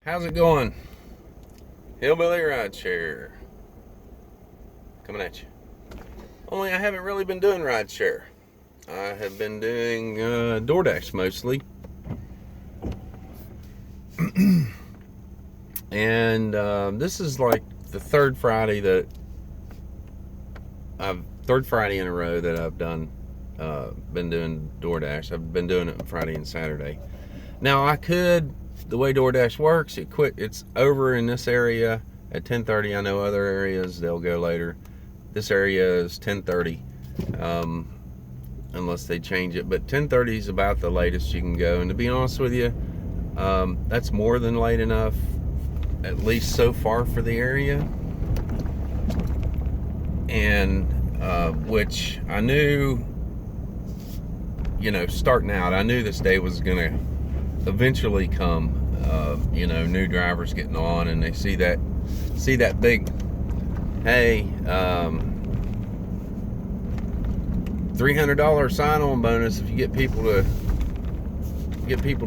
How's it going? Hillbilly Rideshare. Coming at you. Only I haven't really been doing rideshare. I have been doing DoorDash mostly. And this is like the third Friday in a row that I've been doing DoorDash. I've been doing it Friday and Saturday. Now the way DoorDash works, it's over in this area at 10:30. I know other areas they'll go later. This area is 10:30, unless they change it. But 10:30 is about the latest you can go. And to be honest with you, that's more than late enough, at least so far for the area. And which I knew, starting out, I knew this day was gonna eventually come. New drivers getting on, and they see that big, hey, $300 sign-on bonus if you get people to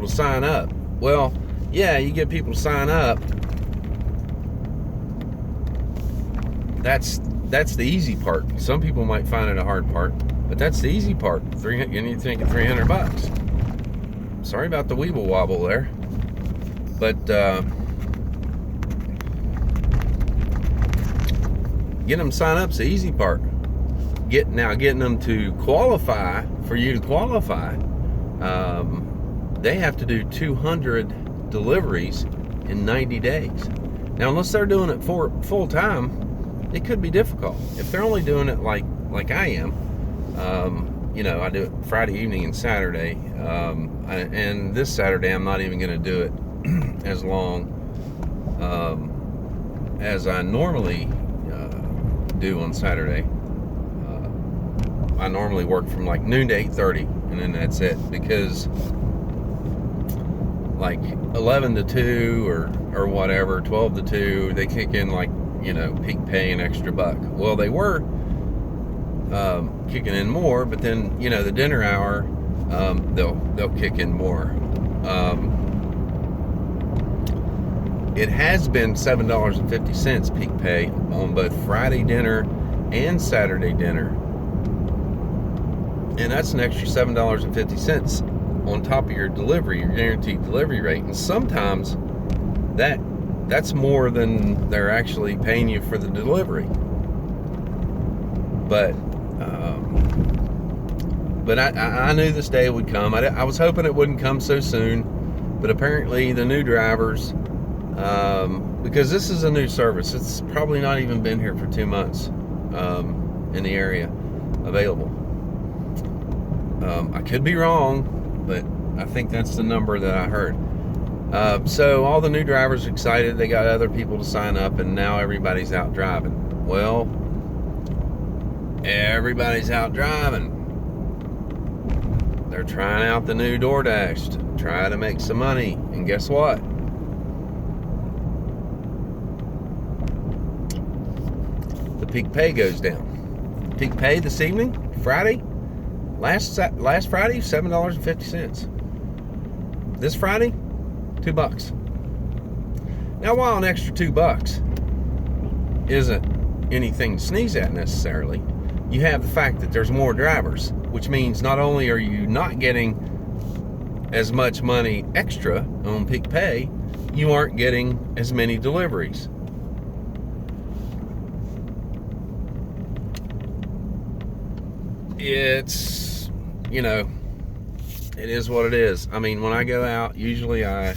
sign up. Well, yeah, you get people to sign up. That's the easy part. Some people might find it a hard part, but that's the easy part. You need to think of $300. Sorry about the weeble wobble there, but getting them sign up's the easy part. Getting them to qualify for you to qualify. They have to do 200 deliveries in 90 days. Now, unless they're doing it for full time, it could be difficult. If they're only doing it like I am, I do it Friday evening and Saturday, and this Saturday I'm not even going to do it as long as I normally do on Saturday. I normally work from like noon to 8:30, and then that's it, because like 11 to 2 or whatever, 12 to 2, they kick in like, peak pay an extra buck. Well, they were kicking in more, but then the dinner hour, they'll kick in more. It has been $7.50 peak pay on both Friday dinner and Saturday dinner, and that's an extra $7.50 on top of your guaranteed delivery rate. And sometimes that's more than they're actually paying you for the delivery. But I knew this day would come. I was hoping it wouldn't come so soon, but apparently the new drivers, because this is a new service, it's probably not even been here for 2 months in the area available. I could be wrong, but I think that's the number that I heard. So all the new drivers are excited. They got other people to sign up, and now everybody's out driving. Well, everybody's out driving. They're trying out the new DoorDash to try to make some money. And guess what? The peak pay goes down. Peak pay this evening, Friday, last Friday, $7.50. This Friday, $2. Now, while an extra $2 isn't anything to sneeze at necessarily, you have the fact that there's more drivers, which means not only are you not getting as much money extra on peak pay, you aren't getting as many deliveries. It's, it is what it is. I mean, when I go out, usually I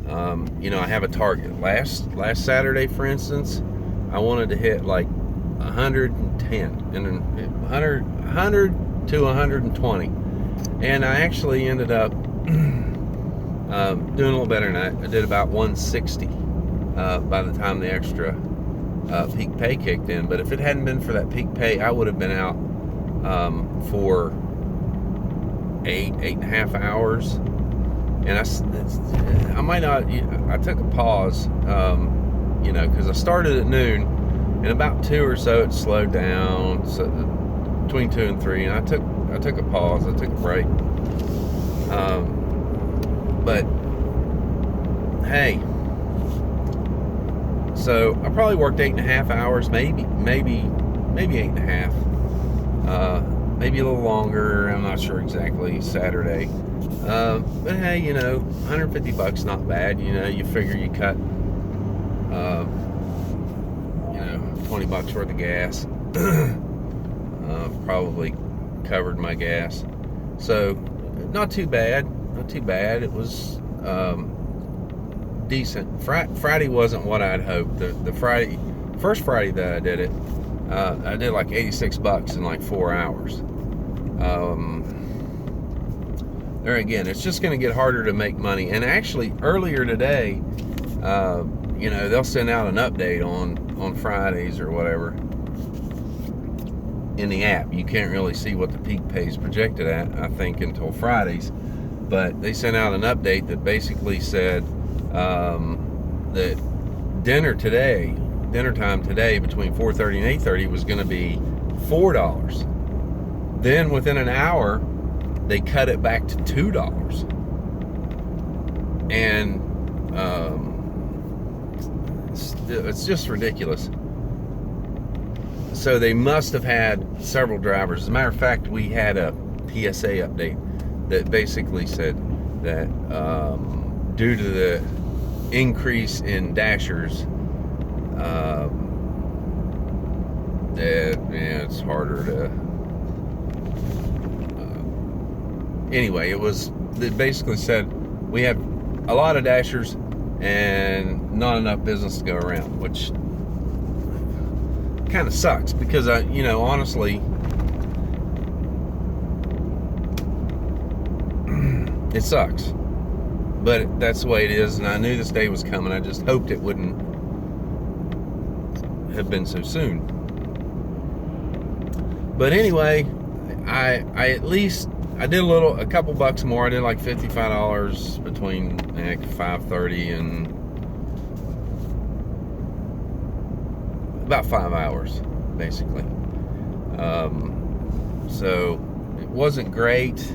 have a target. Last Saturday, for instance, I wanted to hit like 110 and 100 to 120, and I actually ended up doing a little better than that. I did about 160 by the time the extra peak pay kicked in. But if it hadn't been for that peak pay, I would have been out for 8.5 hours. And I might not. I took a pause, because I started at noon, and about 2 or so it slowed down. So between 2 and 3, and I took a pause. I took a break. But hey, So I probably worked 8.5 hours, maybe 8.5. Maybe a little longer. I'm not sure exactly. Saturday. But hey, you know, $150 not bad. You know, you figure you cut, you know, $20 worth of gas. Probably covered my gas. So not too bad. Not too bad. It was decent. Friday wasn't what I'd hoped. The first Friday that I did it, I did like $86 in like 4 hours. There again, it's just going to get harder to make money. And actually, earlier today, you know, they'll send out an update on Fridays or whatever in the app. You can't really see what the peak pay is projected at, I think, until Fridays. But they sent out an update that basically said that dinner time today between 4:30 and 8:30 was going to be $4. Then within an hour, they cut it back to $2. And it's just ridiculous. So they must have had several drivers. As a matter of fact, we had a PSA update that basically said that due to the increase in dashers, that it's harder to. Anyway, it basically said we have a lot of dashers and not enough business to go around, which kind of sucks because you know, honestly, it sucks, but that's the way it is. And I knew this day was coming. I just hoped it wouldn't have been so soon. But anyway, I at least I did a couple bucks more. I did like $55 between like 5:30 and about 5 hours, basically. So it wasn't great,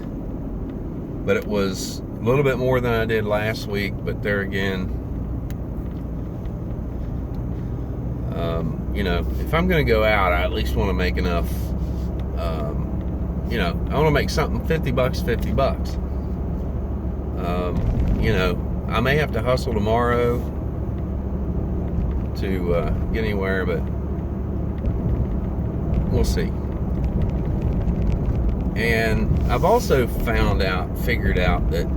but it was a little bit more than I did last week. But there again, you know, if I'm going to go out, I at least want to make enough. You know, I want to make something $50. You know, I may have to hustle tomorrow to get anywhere, but we'll see. And I've also figured out that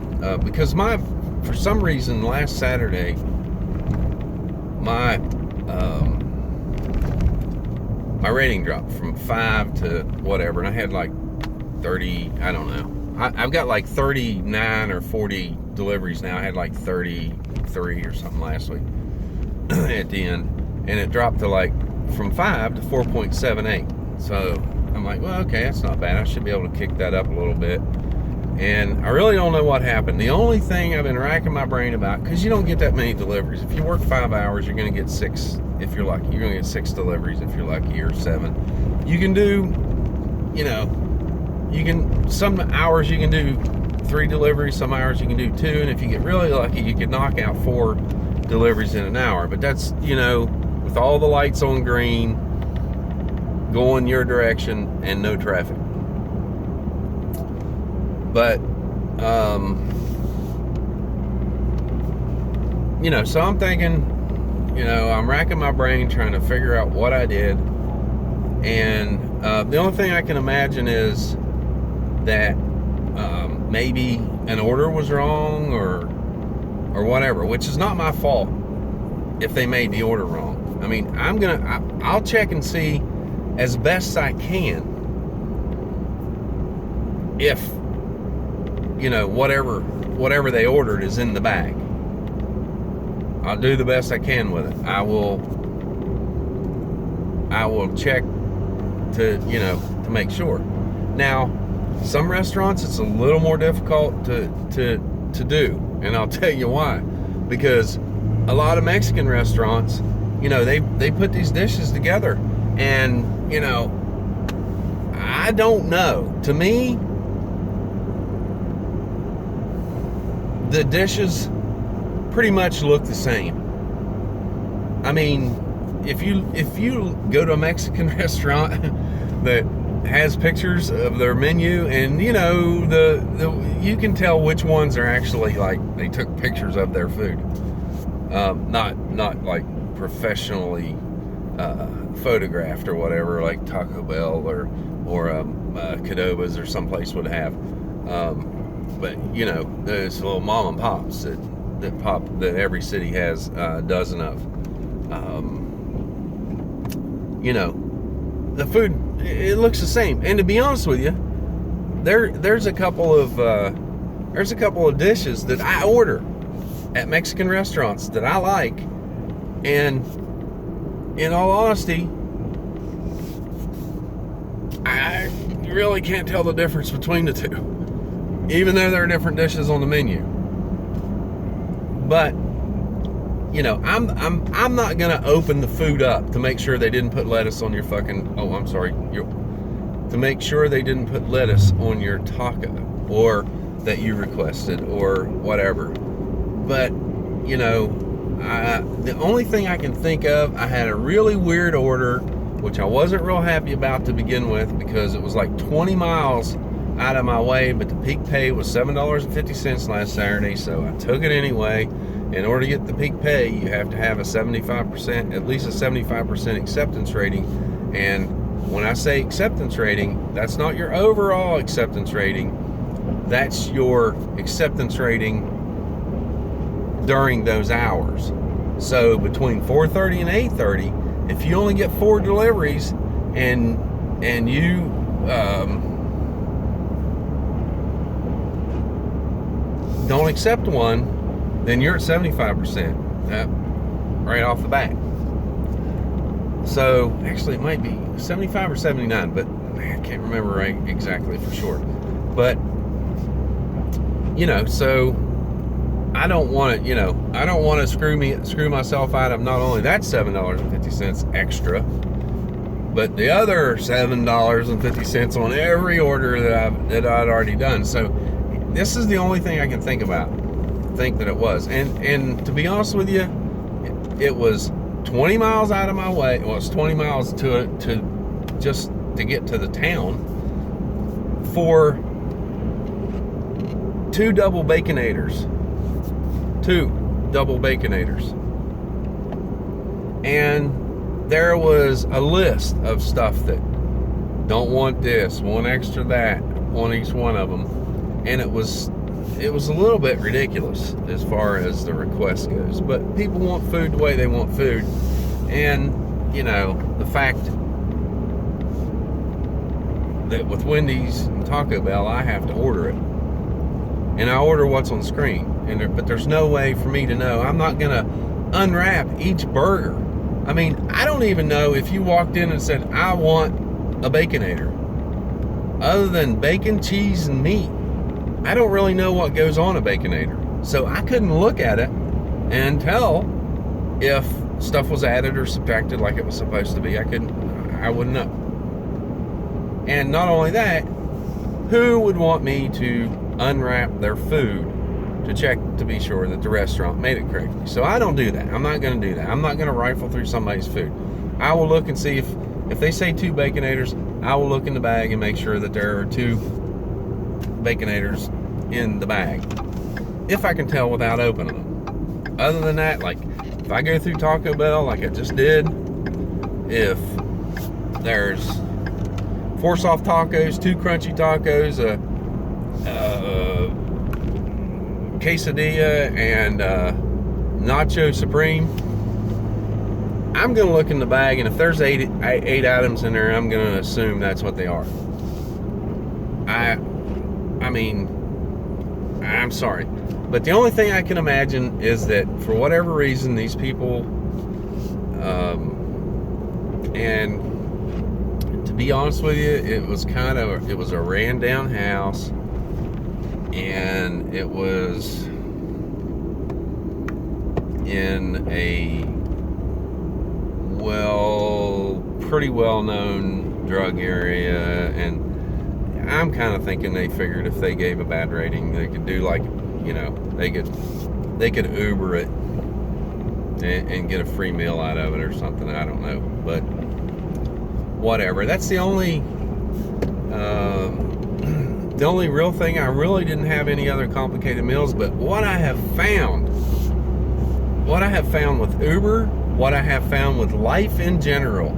because for some reason last Saturday, my rating dropped from 5 to whatever, and I had like 30, I don't know. I've got like 39 or 40 deliveries now. I had like 33 or something last week at the end, and it dropped to like from 5 to 4.78. So I'm like, well, okay, that's not bad. I should be able to kick that up a little bit. And I really don't know what happened. The only thing I've been racking my brain about, because you don't get that many deliveries. If you work 5 hours, you're going to get 6 if you're lucky. You're going to get 6 deliveries if you're lucky, or 7. You can do, you know, some hours you can do 3 deliveries, some hours you can do 2, and if you get really lucky, you can knock out 4 deliveries in an hour. But that's, you know, with all the lights on green, going your direction, and no traffic. But, you know, so I'm thinking, you know, I'm racking my brain trying to figure out what I did. And the only thing I can imagine is that maybe an order was wrong or whatever, which is not my fault if they made the order wrong. I mean, I'll check and see as best I can if, you know, whatever they ordered is in the bag. I'll do the best I can with it. I will check to, you know, to make sure. Now, some restaurants it's a little more difficult to do, and I'll tell you why. Because a lot of Mexican restaurants, you know, they put these dishes together, and, you know, I don't know. To me, the dishes pretty much look the same. I mean, if you go to a Mexican restaurant that has pictures of their menu, and you know you can tell which ones are actually like they took pictures of their food, not like professionally photographed or whatever, like Taco Bell or Cadobas or someplace would have. But you know, there's little mom and pops that every city has a dozen of. You know, the food, it looks the same. And to be honest with you, there's a couple of dishes that I order at Mexican restaurants that I like, and in all honesty, I really can't tell the difference between the two, even though there are different dishes on the menu. But you know, I'm not gonna open the food up to make sure they didn't put lettuce on your fucking. Oh, I'm sorry. To make sure they didn't put lettuce on your taco or that you requested or whatever. But you know, the only thing I can think of, I had a really weird order, which I wasn't real happy about to begin with because it was like 20 miles out of my way, but the peak pay was $7.50 last Saturday, so I took it anyway. In order to get the peak pay, you have to have a 75%, at least a 75% acceptance rating. And when I say acceptance rating, that's not your overall acceptance rating. That's your acceptance rating during those hours. So between 4:30 and 8:30, if you only get 4 deliveries and you don't accept one, then you're at 75% right off the bat. So actually it might be 75 or 79, but I can't remember right exactly for sure. But you know, so I don't want to screw myself out of not only that $7.50 extra, but the other $7.50 on every order that I'd already done. So this is the only thing I can think that it was. And to be honest with you, it was 20 miles out of my way. Well, it's 20 miles to just to get to the town for 2 double baconators. And there was a list of stuff that don't want this, want extra that, on each one of them. And it was a little bit ridiculous as far as the request goes. But people want food the way they want food. And, you know, the fact that with Wendy's and Taco Bell, I have to order it. And I order what's on screen. But there's no way for me to know. I'm not going to unwrap each burger. I mean, I don't even know if you walked in and said, I want a Baconator. Other than bacon, cheese, and meat, I don't really know what goes on a Baconator. So I couldn't look at it and tell if stuff was added or subtracted like it was supposed to be. I wouldn't know. And not only that, who would want me to unwrap their food to check to be sure that the restaurant made it correctly? So I don't do that. I'm not going to do that. I'm not going to rifle through somebody's food. I will look and see if they say 2 Baconators, I will look in the bag and make sure that there are 2 Baconators in the bag, if I can tell without opening them. Other than that, like if I go through Taco Bell like I just did, if there's 4 soft tacos, 2 crunchy tacos, a quesadilla, and nacho supreme, I'm gonna look in the bag, and if there's eight items in there, I'm gonna assume that's what they are. I mean, I'm sorry, but the only thing I can imagine is that for whatever reason, these people, and to be honest with you, it was a ran down house, and it was in a pretty well known drug area, and I'm kind of thinking they figured if they gave a bad rating, they could do like, you know, they could Uber it and get a free meal out of it or something. I don't know, but whatever. That's the only real thing. I really didn't have any other complicated meals, but what I have found with Uber, what I have found with life in general,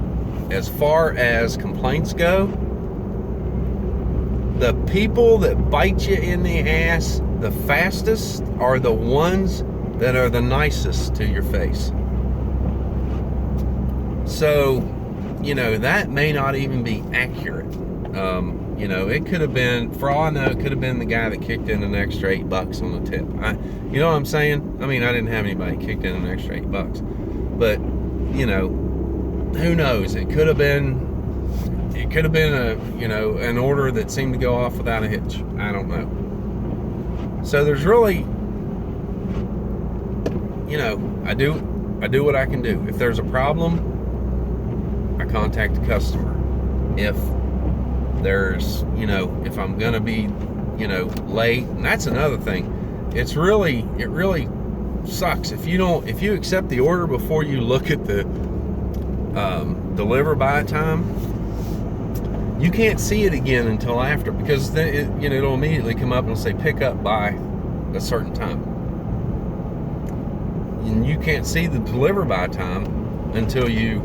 as far as complaints go, the people that bite you in the ass the fastest are the ones that are the nicest to your face. So, you know, that may not even be accurate. You know, it could have been, for all I know, it could have been the guy that kicked in an extra $8 on the tip. You know what I'm saying? I mean, I didn't have anybody kicked in an extra $8, but you know, who knows? It could have been a, you know, an order that seemed to go off without a hitch. I don't know. So there's really, you know, I do what I can do. If there's a problem, I contact the customer. If there's, you know, if I'm gonna be, you know, late, and that's another thing. It really sucks if you accept the order before you look at the deliver by time. You can't see it again until after, because then you know, it'll immediately come up and it'll say pick up by a certain time, and you can't see the deliver by time until you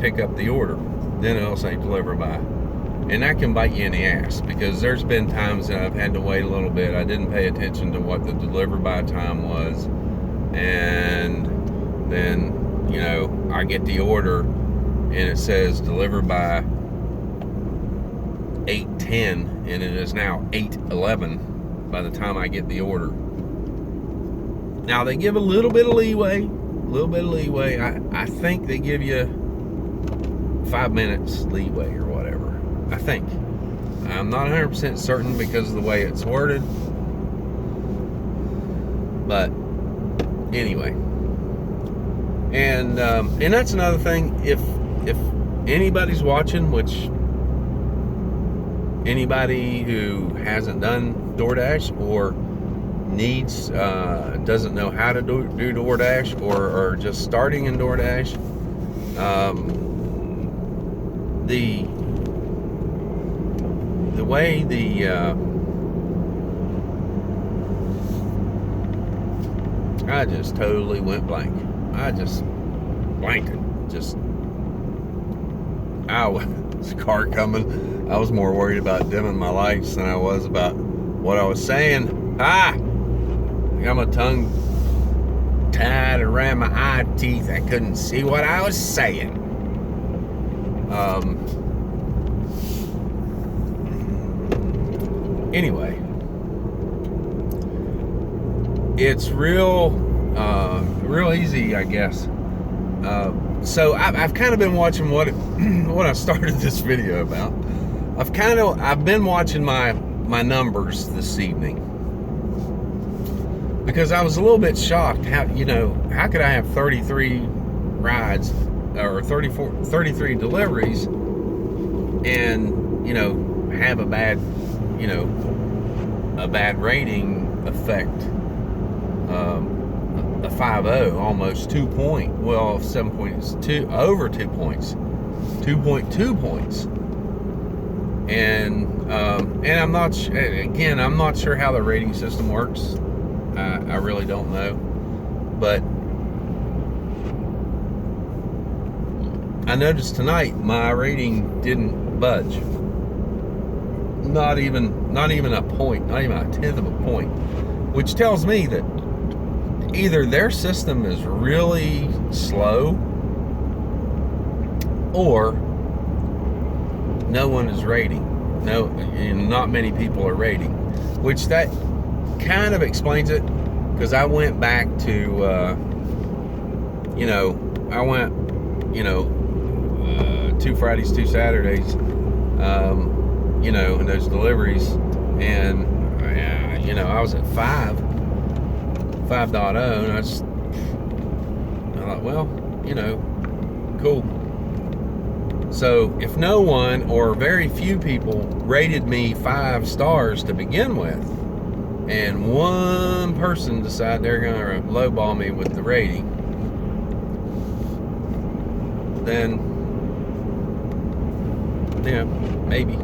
pick up the order. Then it'll say deliver by. And that can bite you in the ass, because there's been times that I've had to wait a little bit. I didn't pay attention to what the deliver by time was, and then, you know, I get the order and it says deliver by 8:10, and it is now 8:11 by the time I get the order. Now they give a little bit of leeway. I think they give you 5 minutes leeway or whatever. I think. I'm not 100% certain because of the way it's worded. But anyway. And that's another thing. If anybody's watching, which anybody who hasn't done DoorDash or needs, doesn't know how to do DoorDash, or just starting in DoorDash, the way I just totally went blank. I just blanked it. I was a car coming. I was more worried about dimming my lights than I was about what I was saying. I got my tongue tied around my eye teeth. I couldn't see what I was saying. Anyway, it's real easy, I guess. So I've kind of been watching what I started this video about. I've been watching my numbers this evening, because I was a little bit shocked how could I have 33 rides or 33 deliveries and, you know, have a bad rating affect a 5.0, almost 2 point, well, 7.2, over 2 points, 2.2 points. And I'm not sure how the rating system works. I really don't know, but I noticed tonight my rating didn't budge. Not even a point, not even a tenth of a point, which tells me that either their system is really slow, or no one is rating. No, and not many people are rating, which that kind of explains it, because I went back to, I went, 2 Fridays, 2 Saturdays, in those deliveries, and I was at 5.0, and I thought, well, cool. So if no one or very few people rated me 5 stars to begin with, and one person decided they're going to lowball me with the rating, then, yeah, maybe.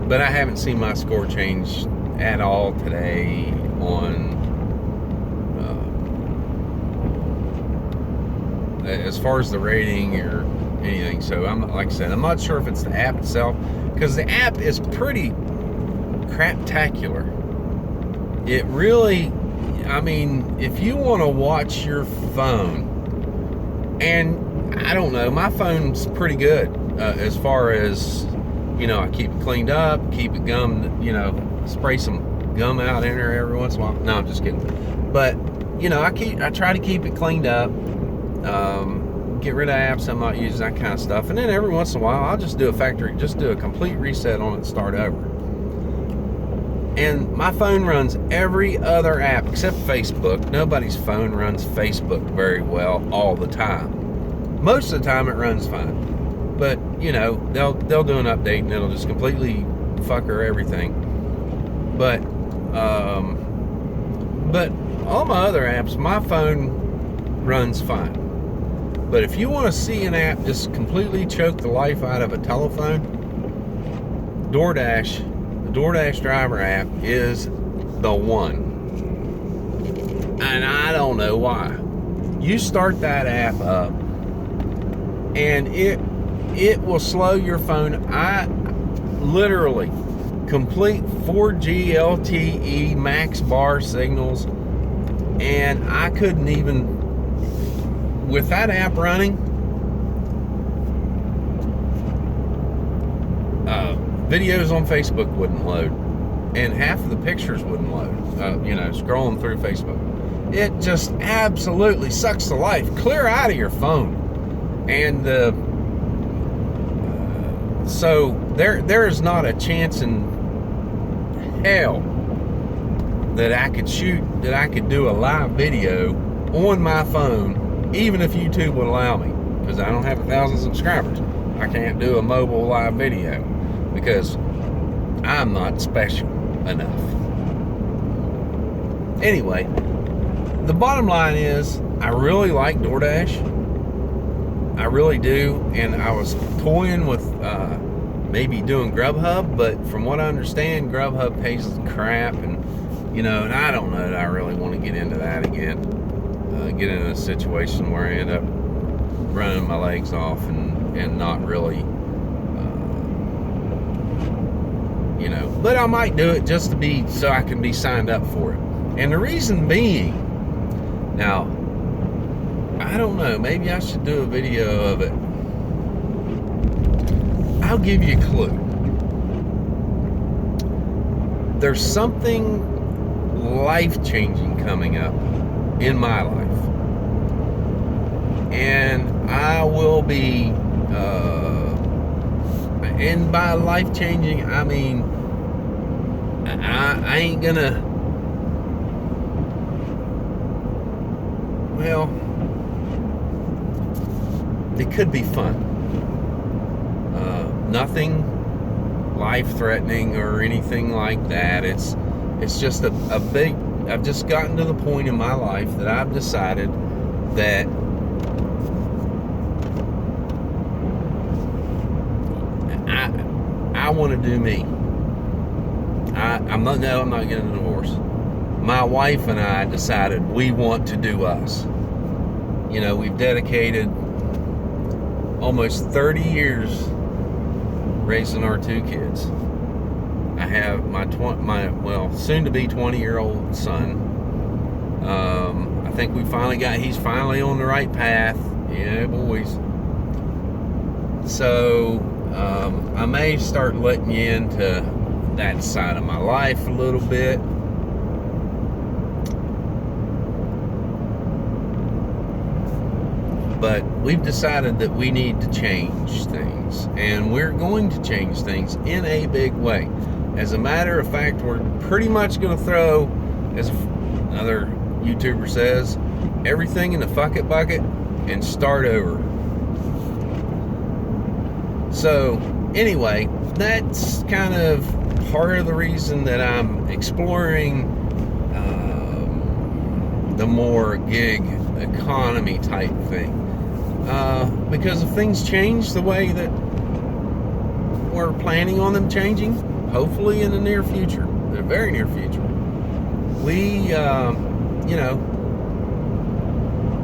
But I haven't seen my score change at all today on as far as the rating or anything. So like I said, I'm not sure if it's the app itself, because the app is pretty craptacular. It really, I mean, if you want to watch your phone, and I don't know, my phone's pretty good as far as, you know, I keep it cleaned up, keep it gummed, you know, spray some gum out in there every once in a while. No, I'm just kidding. But, you know, I try to keep it cleaned up, get rid of apps I'm not using, that kind of stuff. And then every once in a while, I'll just do a complete reset on it and start over. And my phone runs every other app except Facebook. Nobody's phone runs Facebook very well all the time. Most of the time it runs fine. But, you know, they'll do an update and it'll just completely fucker everything. But all my other apps, my phone runs fine. But if you want to see an app just completely choke the life out of a telephone, DoorDash, the DoorDash driver app is the one. And I don't know why. You start that app up and it will slow your phone. I literally complete 4G LTE max bar signals, and I couldn't even, with that app running, videos on Facebook wouldn't load, and half of the pictures wouldn't load, you know, scrolling through Facebook. It just absolutely sucks the life clear out of your phone. And so there is not a chance in hell that I could do a live video on my phone, even if YouTube would allow me, because I don't have 1,000 subscribers. I can't do a mobile live video because I'm not special enough. Anyway, the bottom line is I really like DoorDash. I really do. And I was toying with maybe doing Grubhub, but from what I understand, Grubhub pays crap, and you know, and I don't know that I really want to get into that again. Get in a situation where I end up running my legs off and not really, you know, but I might do it just to be, so I can be signed up for it. And the reason being, now, I don't know, maybe I should do a video of it. I'll give you a clue. There's something life-changing coming up in my life. And I will be, and by life-changing, I mean, I ain't gonna, well, it could be fun. Nothing life-threatening or anything like that. It's just a big, I've just gotten to the point in my life that I've decided that I want to do me. I'm not getting a divorce. My wife and I decided we want to do us. You know, we've dedicated almost 30 years raising our two kids. I have my soon to be 20-year-old son. I think he's finally on the right path. Yeah, boys. So I may start letting you into that side of my life a little bit. But we've decided that we need to change things, and we're going to change things in a big way. As a matter of fact, we're pretty much going to throw, as another YouTuber says, everything in the fuck it bucket and start over. So anyway, that's kind of part of the reason that I'm exploring the more gig economy type thing. because if things change the way that we're planning on them changing, hopefully in the near future, the very near future, we, you know,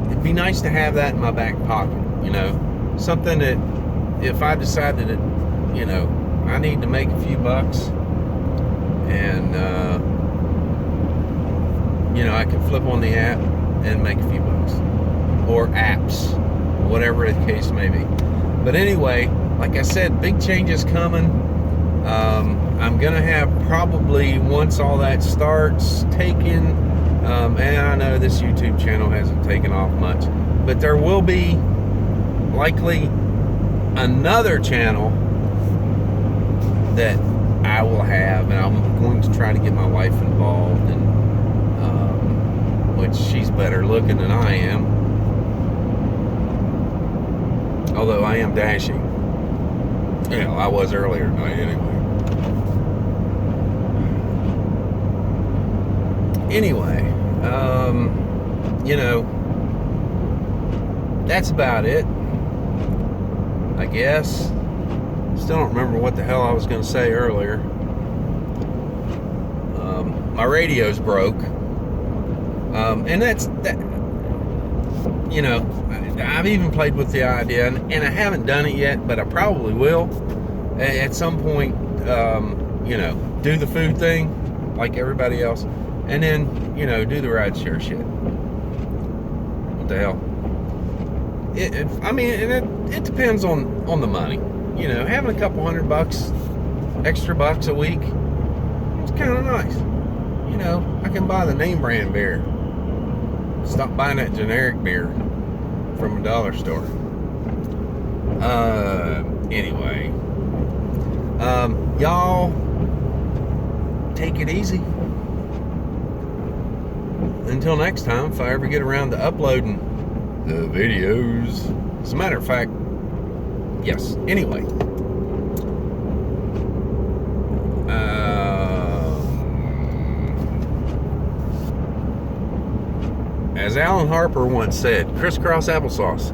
it'd be nice to have that in my back pocket, you know, something that if I decided that, you know, I need to make a few bucks and, you know, I can flip on the app and make a few bucks, or apps, whatever the case may be. But anyway, like I said, big changes coming. I'm gonna have probably, once all that starts taking, and I know this YouTube channel hasn't taken off much, but there will be likely another channel that I will have, and I'm going to try to get my wife involved, and which she's better looking than I am, although I am dashing. You know, I was earlier tonight anyway, you know, that's about it, I guess. Still don't remember what the hell I was going to say earlier. My radio's broke, and that. You know, I've even played with the idea, and I haven't done it yet, but I probably will at some point. You know, do the food thing like everybody else, and then, you know, do the ride share shit. What the hell? I mean, it depends on the money. You know, having a couple $100 extra bucks a week, it's kind of nice. You know, I can buy the name brand beer. Stop buying that generic beer from a dollar store. Anyway, y'all take it easy. Until next time, if I ever get around to uploading the videos. As a matter of fact, yes. Anyway, as Alan Harper once said, crisscross applesauce.